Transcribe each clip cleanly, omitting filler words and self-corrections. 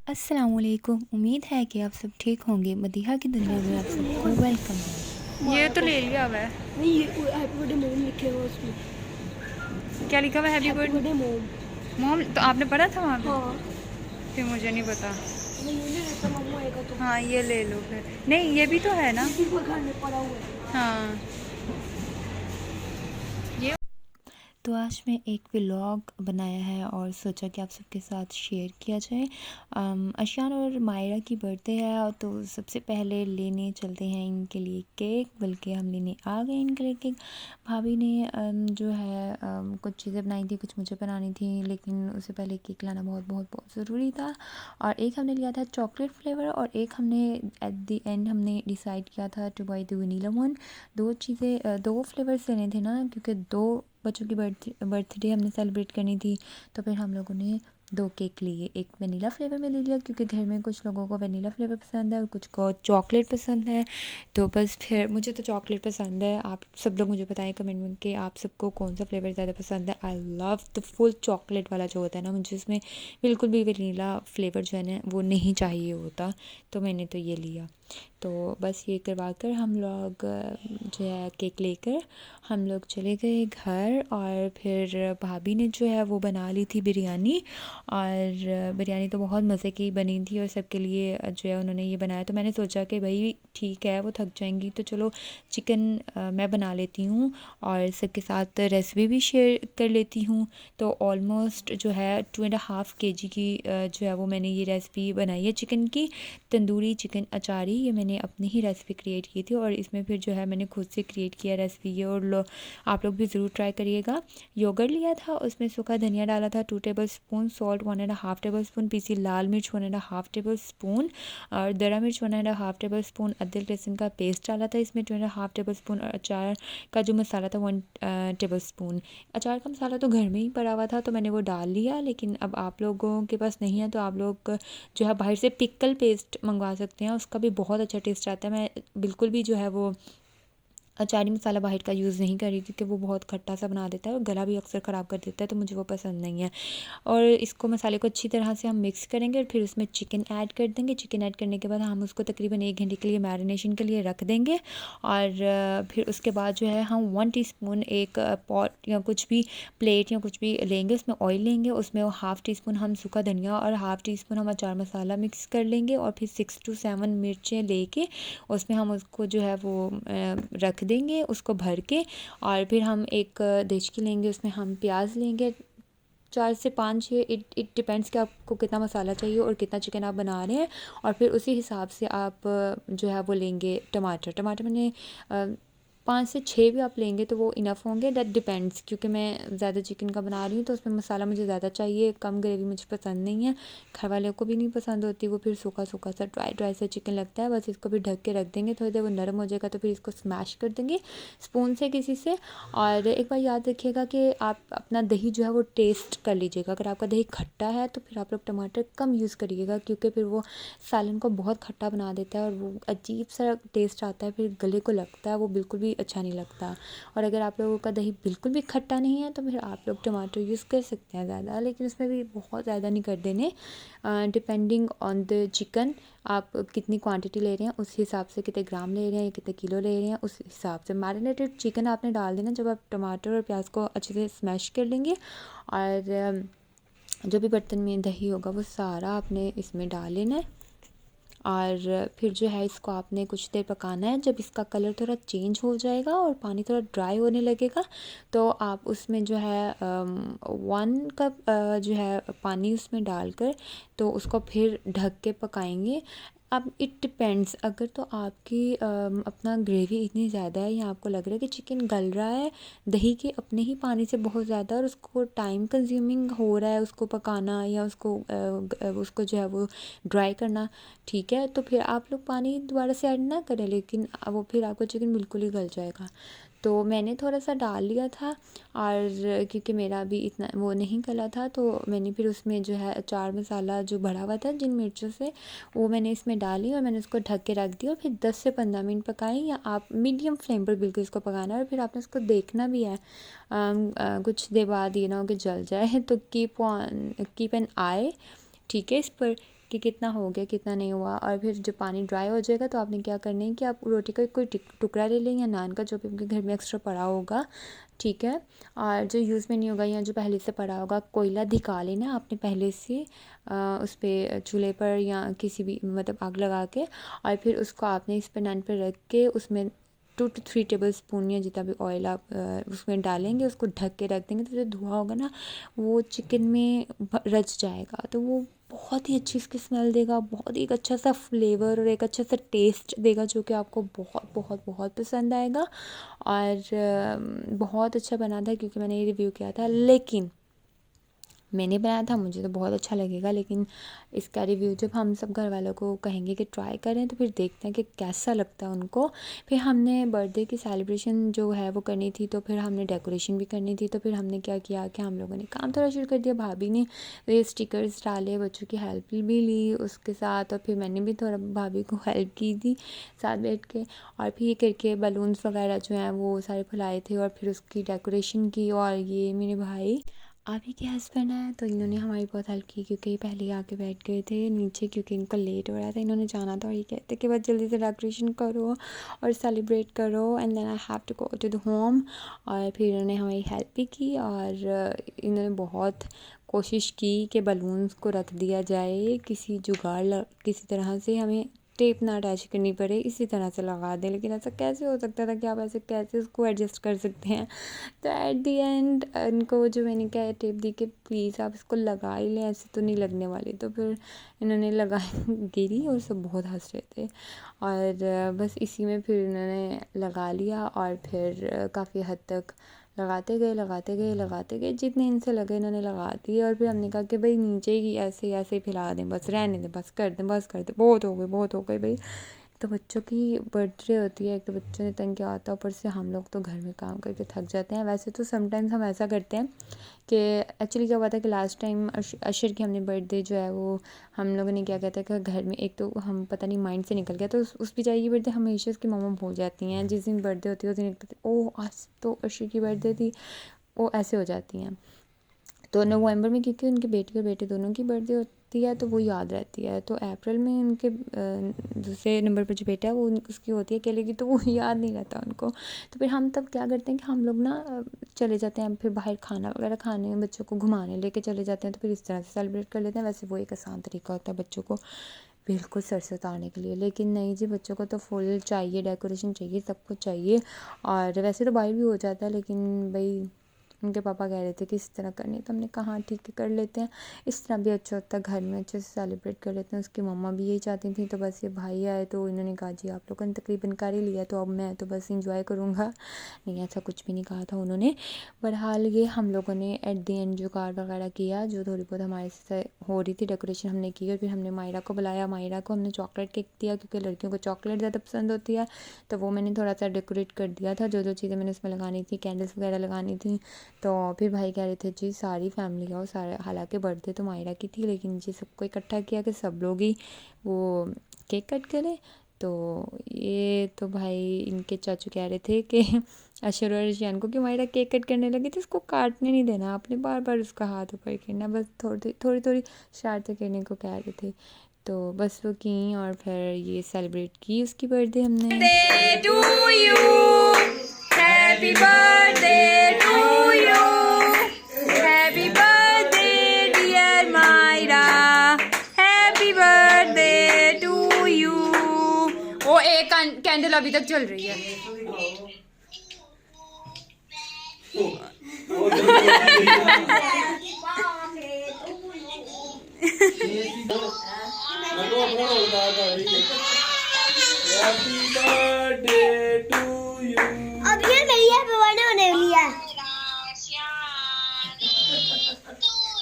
अस्सलामुअलैकुम। उम्मीद है कि आप सब ठीक होंगे। मदीहा की दुनिया में आप सबको वेलकम है। ये तो ले लिया हुआ है। नहीं, ये हैप्पी बर्थडे मोम लिखे हुआ उसमें। क्या लिखा हुआ है? हैप्पी हैप्पी बर्थडे बर्थडे मोम। मॉम। तो आपने पढ़ा था वहाँ पे? हाँ। फिर मुझे नहीं पता। नहीं, ये नहीं रहता, मम्मा आएगा तो। हाँ, ये ले लो फिर। नहीं, ये भी तो है ना। ये भी घर में पड़ा हुआ है। हाँ, ये तो आज मैं एक व्लॉग बनाया है और सोचा कि आप सबके साथ शेयर किया जाए। अशान और मायरा की बर्थडे है, तो सबसे पहले लेने चलते हैं इनके लिए केक। बल्कि हम लेने आ गए इनके लिए केक। भाभी ने जो है कुछ चीज़ें बनाई थी, कुछ मुझे बनानी थी, लेकिन उससे पहले केक लाना बहुत बहुत बहुत ज़रूरी था। और एक हमने लिया था चॉकलेट फ्लेवर, और एक हमने एट द एंड हमने डिसाइड किया था two by the vanilla one. दो चीज़ें, दो फ्लेवर्स लेने थे ना, क्योंकि दो बच्चों की बर्थडे हमने सेलिब्रेट करनी थी। तो फिर हम लोगों ने दो केक लिए। एक वनीला फ्लेवर में ले लिया क्योंकि घर में कुछ लोगों को वनीला फ्लेवर पसंद है और कुछ को चॉकलेट पसंद है। तो बस फिर मुझे तो चॉकलेट पसंद है। आप सब लोग मुझे बताएं कमेंट में कि आप सबको कौन सा फ्लेवर ज़्यादा पसंद है। I love the full chocolate वाला जो होता है ना, मुझे इसमें बिल्कुल भी वनीला फ्लेवर जो है ना वो नहीं चाहिए होता। तो मैंने तो ये लिया। तो बस ये करवा कर हम लोग जो है केक लेकर हम लोग चले गए घर। और फिर भाभी ने जो है वो बना ली थी बिरयानी। और बिरयानी तो बहुत मज़े की बनी थी और सबके लिए जो है उन्होंने ये बनाया। तो मैंने सोचा कि भाई ठीक है, वो थक जाएंगी तो चलो चिकन मैं बना लेती हूँ और सबके साथ रेसिपी भी शेयर कर लेती हूँ। तो ऑलमोस्ट जो है 2.5 kg की जो है वो मैंने ये रेसिपी बनाई है चिकन की। तंदूरी चिकन अचारी, ये मैंने अपनी ही रेसिपी क्रिएट की थी और इसमें फिर जो है मैंने खुद से क्रिएट किया रेसिपी ये। और आप लोग भी ज़रूर ट्राई करिएगा। योगर्ट लिया था, उसमें सूखा धनिया डाला था 2 tablespoon, salt 1.5 tablespoon, पीसी लाल मिर्च 1.5 टेबल स्पून, और दरा मिर्च 1.5 टेबल स्पून, अदरक लहसुन का पेस्ट डाला था इसमें 2.5 टेबल स्पून, और अचार का जो मसाला था 1 टेबल स्पून। अचार का मसाला तो घर में ही पड़ा हुआ था तो मैंने वो डाल लिया। लेकिन अब आप लोगों के पास नहीं है तो आप लोग जो है बाहर से पिकल पेस्ट मंगवा सकते हैं, उसका भी बहुत अच्छा टेस्ट आता है। मैं बिल्कुल भी जो है वो अचारी मसाला बाहर का यूज़ नहीं करी क्योंकि वो बहुत खट्टा सा बना देता है और गला भी अक्सर ख़राब कर देता है, तो मुझे वो पसंद नहीं है। और इसको मसाले को अच्छी तरह से हम मिक्स करेंगे और फिर उसमें चिकन ऐड कर देंगे। चिकन ऐड करने के बाद हम उसको तकरीबन 1 घंटे के लिए मैरिनेशन के लिए रख देंगे। और फिर उसके बाद जो है हम 1 टीस्पून एक पॉट या कुछ भी प्लेट या कुछ भी लेंगे, उसमें ऑयल लेंगे, उसमें 1/2 टीस्पून हम सूखा धनिया और 1/2 टीस्पून हम अचार मसाला मिक्स कर लेंगे। और फिर 6 to 7 मिर्चें लेके उसमें हम उसको जो है वो रख देंगे उसको भर के। और फिर हम एक देचकी लेंगे, उसमें हम प्याज लेंगे 4 से 5 6। इट डिपेंड्स कि आपको कितना मसाला चाहिए और कितना चिकन आप बना रहे हैं। और फिर उसी हिसाब से आप जो है वो लेंगे टमाटर। टमाटर मैंने 5 से 6 भी आप लेंगे तो वो इनफ होंगे, दैट डिपेंड्स। क्योंकि मैं ज़्यादा चिकन का बना रही हूँ तो उसमें मसाला मुझे ज़्यादा चाहिए, कम ग्रेवी मुझे पसंद नहीं है, घर वालों को भी नहीं पसंद होती। वो फिर सूखा सूखा सा ड्राई ड्राई सा चिकन लगता है। बस इसको भी ढक के रख देंगे, थोड़ी देर वो नरम हो जाएगा तो फिर इसको स्मैश कर देंगे स्पून से किसी से। और एक बार याद रखिएगा कि आप अपना दही जो है वो टेस्ट कर लीजिएगा। अगर आपका दही खट्टा है तो फिर आप लोग टमाटर कम यूज़ करिएगा क्योंकि फिर वो सालन को बहुत खट्टा बना देता है और वो अजीब सा टेस्ट आता है, फिर गले को लगता है, वो बिल्कुल भी अच्छा नहीं लगता। और अगर आप लोगों का दही बिल्कुल भी खट्टा नहीं है तो फिर आप लोग टमाटर यूज़ कर सकते हैं ज़्यादा, लेकिन उसमें भी बहुत ज़्यादा नहीं कर देने। डिपेंडिंग ऑन द चिकन आप कितनी क्वांटिटी ले रहे हैं उस हिसाब से, कितने ग्राम ले रहे हैं या कितने किलो ले रहे हैं उस हिसाब से मैरिनेटेड चिकन आपने डाल देना जब आप टमाटर और प्याज को अच्छे से स्मैश कर लेंगे। और जो भी बर्तन में दही होगा वो सारा आपने इसमें डाल लेना है। और फिर जो है इसको आपने कुछ देर पकाना है। जब इसका कलर थोड़ा चेंज हो जाएगा और पानी थोड़ा ड्राई होने लगेगा तो आप उसमें जो है 1 कप जो है पानी उसमें डालकर तो उसको फिर ढक के पकाएंगे। अब इट डिपेंड्स, अगर तो आपकी अपना ग्रेवी इतनी ज़्यादा है या आपको लग रहा है कि चिकन गल रहा है दही के अपने ही पानी से बहुत ज़्यादा और उसको टाइम कंज्यूमिंग हो रहा है उसको पकाना या उसको जो है वो ड्राई करना, ठीक है, तो फिर आप लोग पानी दोबारा से ऐड ना करें, लेकिन वो फिर आपका चिकन बिल्कुल ही गल जाएगा। तो मैंने थोड़ा सा डाल लिया था और क्योंकि मेरा अभी इतना वो नहीं गला था तो मैंने फिर उसमें जो है अचार मसाला जो भरा हुआ था जिन मिर्चों से वो मैंने इसमें डाली और मैंने उसको ढक के रख दिया। और फिर 10 से 15 मिनट पकाएं या आप मीडियम फ्लेम पर बिल्कुल इसको पकाना है। और फिर आपने उसको देखना भी है कुछ देर बाद ये ना हो कि जल जाए तो कीप एन आई, ठीक है, इस पर कि कितना हो गया कितना नहीं हुआ। और फिर जब पानी ड्राई हो जाएगा तो आपने क्या करना है कि आप रोटी का कोई टुकड़ा ले लें या नान का, जो भी आपके घर में एक्स्ट्रा पड़ा होगा, ठीक है। और जो यूज़ में नहीं होगा या जो पहले से पड़ा होगा, कोयला दिखा लेना आपने पहले से उस पर चूल्हे पर या किसी भी मतलब आग लगा के, और फिर उसको आपने इस पर नान पर रख के उसमें 2 to 3 टेबल स्पून या जितना भी ऑयल आप उसमें डालेंगे, उसको ढक के रख देंगे। तो जो धुआं होगा ना वो चिकन में रच जाएगा, तो वो बहुत ही अच्छी इसकी स्मेल देगा, बहुत ही एक अच्छा सा फ्लेवर और एक अच्छा सा टेस्ट देगा, जो कि आपको बहुत बहुत बहुत पसंद आएगा। और बहुत अच्छा बना था क्योंकि मैंने ये रिव्यू किया था, लेकिन मैंने बनाया था, मुझे तो बहुत अच्छा लगेगा, लेकिन इसका रिव्यू जब हम सब घर वालों को कहेंगे कि ट्राई करें तो फिर देखते हैं कि कैसा लगता है उनको। फिर हमने बर्थडे की सेलिब्रेशन जो है वो करनी थी, तो फिर हमने डेकोरेशन भी करनी थी। तो फिर हमने क्या किया कि हम लोगों ने काम थोड़ा शुरू कर दिया। भाभी ने ये स्टिकर्स डाले, बच्चों की हेल्प भी ली उसके साथ, और फिर मैंने भी थोड़ा भाभी को हेल्प की थी साथ बैठ के। और फिर ये करके बलून्स वगैरह जो हैं वो सारे फुलाए थे और फिर उसकी डेकोरेशन की। और ये मेरे भाई आप ही के हस्बैंड हैं, तो इन्होंने हमारी बहुत हेल्प की क्योंकि पहले ही आके बैठ गए थे नीचे क्योंकि इनको लेट हो रहा था, इन्होंने जाना था। और ये कहते कि बस जल्दी से डेकोरेशन करो और सेलिब्रेट करो and then I have to go to the home. और फिर इन्होंने हमारी हेल्प भी की और इन्होंने बहुत कोशिश की कि बलून्स को रख दिया जाए, किसी जुगाड़ किसी तरह से हमें टेप ना अटैच करनी पड़े, इसी तरह से लगा दें। लेकिन ऐसा कैसे हो सकता था कि आप ऐसे कैसे उसको एडजस्ट कर सकते हैं। तो एट दी एंड इनको जो मैंने क्या टेप दी कि प्लीज़ आप इसको लगा ही लें, ऐसे तो नहीं लगने वाली। तो फिर इन्होंने लगाई गिरी और सब बहुत हंस रहे थे। और बस इसी में फिर इन्होंने लगा लिया और फिर काफ़ी हद तक लगाते गए जितने इनसे लगे इन्होंने लगा दिए। और फिर हमने कहा कि भाई नीचे ही ऐसे ऐसे फैला दें, बस रहने दें, बस कर दें, बहुत हो गए भाई। तो बच्चों की बर्थडे होती है, एक तो बच्चों ने तंग किया होता है, ऊपर से हम लोग तो घर में काम करके थक जाते हैं। वैसे तो समटाइम्स हम ऐसा करते हैं कि एक्चुअली क्या हुआ था कि लास्ट टाइम अशर की हमने बर्थडे जो है वो हम लोगों ने क्या कहता है कि घर में, एक तो हम पता नहीं माइंड से निकल गया, तो उस बेचारी की बर्थडे हमेशा उसकी मम्मा भूल जाती हैं। जिस दिन बर्थडे होती है उस दिन ओह आज तो अशर की बर्थडे थी, वो ऐसे हो जाती हैं। तो नवंबर में क्योंकि उनके बेटी और बेटे दोनों की बर्थडे होती है तो वो याद रहती है। तो अप्रैल में उनके दूसरे नंबर पर जो बेटा है वो उसकी होती है अकेले की, तो वो याद नहीं रहता उनको। तो फिर हम तब क्या करते हैं कि हम लोग ना चले जाते हैं फिर बाहर खाना वगैरह खाने, बच्चों को घुमाने लेके चले जाते हैं। तो फिर इस तरह से सेलिब्रेट कर लेते हैं। वैसे वो एक आसान तरीका होता है बच्चों को बिल्कुल सर से उतारने के लिए, लेकिन नहीं जी, बच्चों को तो फुल चाहिए, डेकोरेशन चाहिए, सब कुछ चाहिए। और वैसे तो बाहर भी हो जाता है, लेकिन भाई उनके पापा कह रहे थे कि इस तरह करनी, तो हमने कहा ठीक है कर लेते हैं। इस तरह भी अच्छा होता है, घर में अच्छे से सेलिब्रेट कर लेते हैं। उसकी मम्मा भी यही चाहती थी, तो बस ये भाई आए तो इन्होंने कहा जी आप लोगों ने तकरीबन कर ही लिया, तो अब मैं तो बस इंजॉय करूँगा। नहीं, ऐसा कुछ भी नहीं कहा था उन्होंने। बहरहाल ये हम लोगों ने एट दी एंड जुगाड़ वगैरह किया, जो थोड़ी बहुत हमारे से हो रही थी डेकोरेशन हमने की। और फिर हमने मायरा को बुलाया, मायरा को हमने चॉकलेट केक दिया क्योंकि लड़कियों को चॉकलेट ज़्यादा पसंद होती है। तो वो मैंने थोड़ा सा डेकोरेट कर दिया था, जो चीज़ें मैंने उसमें लगानी थी, कैंडल्स वगैरह लगानी थी। तो फिर भाई कह रहे थे जी सारी फैमिली आओ, सारे, हालांकि बर्थडे तो मायरा की थी लेकिन जी सबको इकट्ठा किया कि सब लोग ही वो केक कट करें। तो ये तो भाई इनके चाचू कह रहे थे कि अशर और अर्शियान को कि मायरा केक कट करने लगी थी, उसको काटने नहीं देना, आपने बार बार उसका हाथ ऊपर करना, बस थोड़ी शरारतें करने को कह रहे थे। तो बस वो की और फिर ये सेलिब्रेट की उसकी बर्थडे हमने। Happy birthday to you. Happy birthday dear Myra. Happy birthday to you. ओ एक कैंडल अभी तक चल रही है। Happy birthday to you. अब ये मेरी हैप्पी बर्थडे होने वाली है,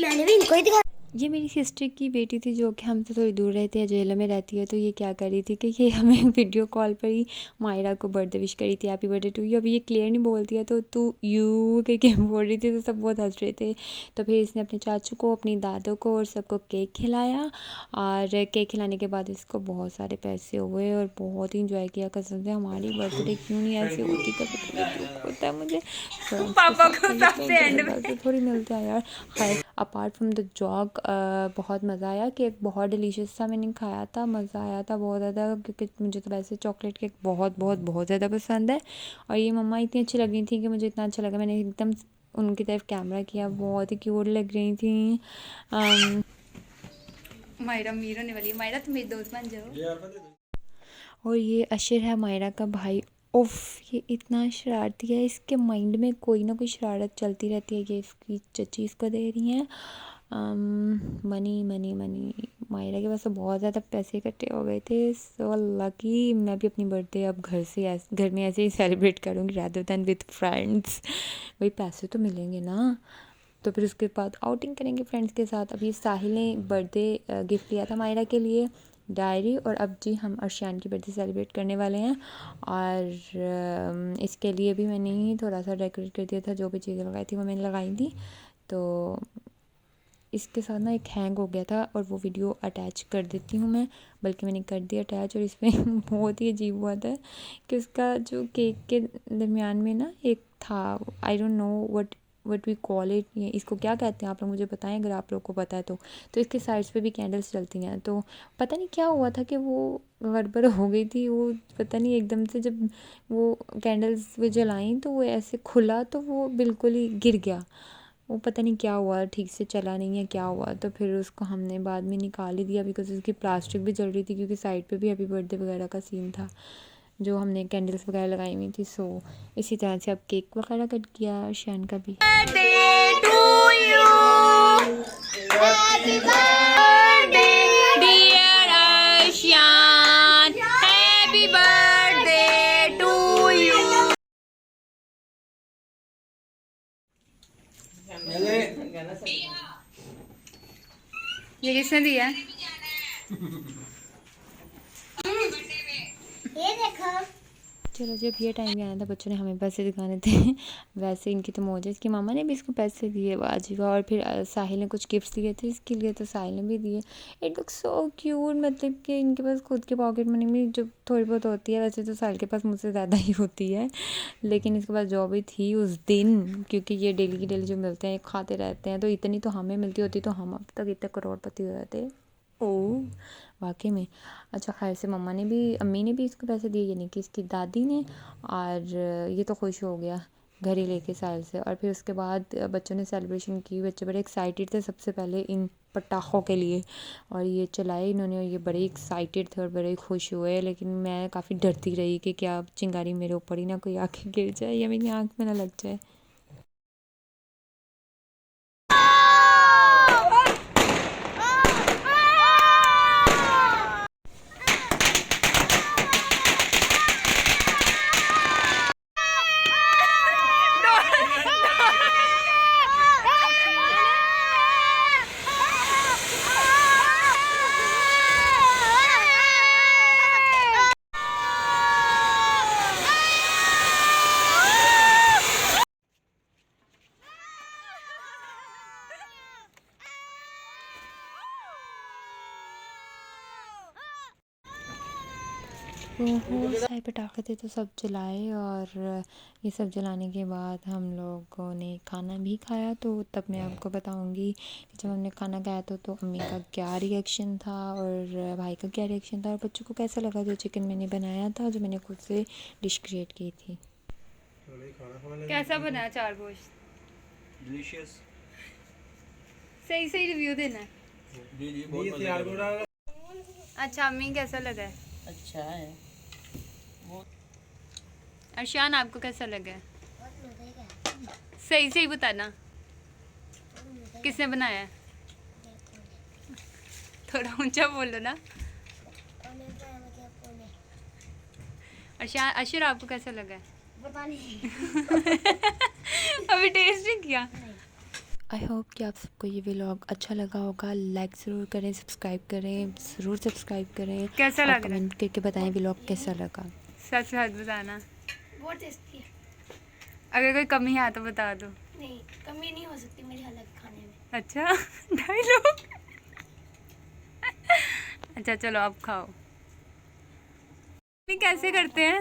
मैंने भी इनको ही दिखा। ये मेरी सिस्टर की बेटी थी जो कि हमसे थोड़ी दूर रहती है, जेल में रहती है। तो ये क्या कर रही थी कि ये हमें वीडियो कॉल पर ही मायरा को बर्थडे विश करी थी, हैप्पी बर्थडे टू यू। अभी ये क्लियर नहीं बोलती है तो तू यू करके बोल रही थी, तो सब बहुत हंस रहे थे। तो फिर इसने अपने चाचू को, अपनी दादों को और सबको केक खिलाया। और केक खिलाने के बाद इसको बहुत सारे पैसे हुए और बहुत ही इंजॉय किया। कसम से हमारी बर्थडे क्यों नहीं ऐसी होती, कभी कभी दुख होता है मुझे। पापा को सबसे एंड में थोड़ी मिलता है यार। अपार्ट फ्रॉम द जॉग बहुत मज़ा आया। केक बहुत डिलीशियस था, मैंने खाया था, मज़ा आया था बहुत ज़्यादा, क्योंकि मुझे तो वैसे चॉकलेट केक बहुत बहुत बहुत ज़्यादा पसंद है। और ये मम्मा इतनी अच्छी लग रही थी कि मुझे इतना अच्छा लगा, मैंने एकदम उनकी तरफ कैमरा किया, बहुत ही क्यूट लग रही थी। मायरा मीर होने वाली है। मायरा तुम मेरी दोस्त बन जाओ। और ये अशर है मायरा का भाई। उफ, ये इतना शरारती है, इसके माइंड में कोई ना कोई शरारत चलती रहती है। ये इसकी चची इसको दे रही हैं मनी मनी मनी। मायरा के पास तो बहुत ज़्यादा पैसे इकट्ठे हो गए थे। So lucky. मैं भी अपनी बर्थडे अब घर में ऐसे ही सेलिब्रेट करूँगी रादर दैन विद फ्रेंड्स। वही पैसे तो मिलेंगे ना, तो फिर उसके बाद आउटिंग करेंगे फ्रेंड्स के साथ। अभी साहिल ने बर्थडे गिफ्ट लिया था मायरा के लिए, डायरी। और अब जी हम अर्शियान की बर्थडे सेलिब्रेट करने वाले हैं। और इसके लिए भी मैंने ही थोड़ा सा डेकोरेट कर दिया था, जो भी चीज़ें लगाई थी वो मैंने लगाई थी। तो इसके साथ ना एक हैंग हो गया था, और वो वीडियो अटैच कर देती हूँ मैं, बल्कि मैंने कर दिया अटैच। और इसमें बहुत ही अजीब हुआ था कि उसका जो केक के दरमियान में ना एक था, I don't know what we call it, ये इसको क्या कहते हैं आप लोग मुझे बताएं अगर आप लोग को पता है तो। इसके साइड्स पे भी कैंडल्स जलती हैं, तो पता नहीं क्या हुआ था कि वो गड़बड़ हो गई थी। वो पता नहीं एकदम से जब वो कैंडल्स वो जलाई तो वो ऐसे खुला, तो वो बिल्कुल ही गिर गया। वो पता नहीं क्या हुआ, ठीक से चला नहीं है क्या हुआ। तो फिर उसको हमने बाद में निकाल ही दिया, बिकॉज उसकी प्लास्टिक भी जल रही थी, क्योंकि साइड पे भी हैप्पी बर्थडे वगैरह का सीन था, जो हमने कैंडल्स वगैरह लगाई हुई थी। सो इसी तरह से अब केक वगैरह कट किया शैन का भी। Birthday to you, happy birthday dear Arshiyan, happy birthday to you. ये किसने दिया? ये देखो। चलो जब ये टाइम भी आना था, बच्चों ने हमें पैसे दिखाने थे। वैसे इनकी तो मौज है, इसकी मामा ने भी इसको पैसे दिए वाजिबा। और फिर साहिल ने कुछ गिफ्ट्स दिए थे इसके लिए, तो साहिल ने भी दिए। इट लुक सो क्यूट, मतलब कि इनके पास खुद की पॉकेट मनी भी जो थोड़ी बहुत होती है, वैसे तो साहिल के पास मुझसे ज़्यादा ही होती है, लेकिन इसके पास जो भी थी उस दिन, क्योंकि ये डेली की डेली जो मिलते हैं खाते रहते हैं, तो इतनी तो हमें मिलती होती तो हम अब तक इतने करोड़पति हो जाते। ओह वाकई में। अच्छा खैर से मम्मा ने भी, अम्मी ने भी इसको पैसे दिए, यानी कि इसकी दादी ने। और ये तो खुश हो गया घर ही लेके साहिल से। और फिर उसके बाद बच्चों ने सेलिब्रेशन की, बच्चे बड़े एक्साइटेड थे सबसे पहले इन पटाखों के लिए, और ये चलाए इन्होंने, और ये बड़े एक्साइटेड थे और बड़े खुश हुए। लेकिन मैं काफ़ी डरती रही कि क्या चिंगारी मेरे ऊपर ही ना कोई आके गिर जाए या मेरी आँख में ना लग जाए। बहुत सारे पटाखे थे तो सब जलाए। और ये सब जलाने के बाद हम लोगों ने खाना भी खाया। तो तब मैं आपको बताऊंगी कि जब हमने खाना खाया तो अम्मी का क्या रिएक्शन था और भाई का क्या रिएक्शन था, और बच्चों को कैसा लगा जो चिकन मैंने बनाया था, जो मैंने खुद से डिश क्रिएट की थी। कैसा बना चार गोश्त? डिलीशियस। सही सही रिव्यू देना है। जी जी बहुत मजा। अच्छा अम्मी कैसा लगा है? अच्छा है। अर्शियान आपको कैसा लगा है? सही सही बताना, किसने बनाया है? थोड़ा ऊंचा बोलो ना। अर्शियान, अशर आपको कैसा लगा है? पता नहीं। अभी टेस्ट नहीं किया। आई होप कि आप सबको ये व्लॉग अच्छा लगा होगा। लाइक ज़रूर करें, सब्सक्राइब करें, ज़रूर सब्सक्राइब करें। कैसा और लग रहा है? कमेंट करके बताएं व्लॉग कैसा लगा। सच सच बताना, बहुत टेस्टी है। अगर कोई कमी है तो बता दो। नहीं, कमी नहीं हो सकती मेरी हालत खाने में। अच्छा डायलॉग। अच्छा चलो आप खाओ। कैसे करते हैं?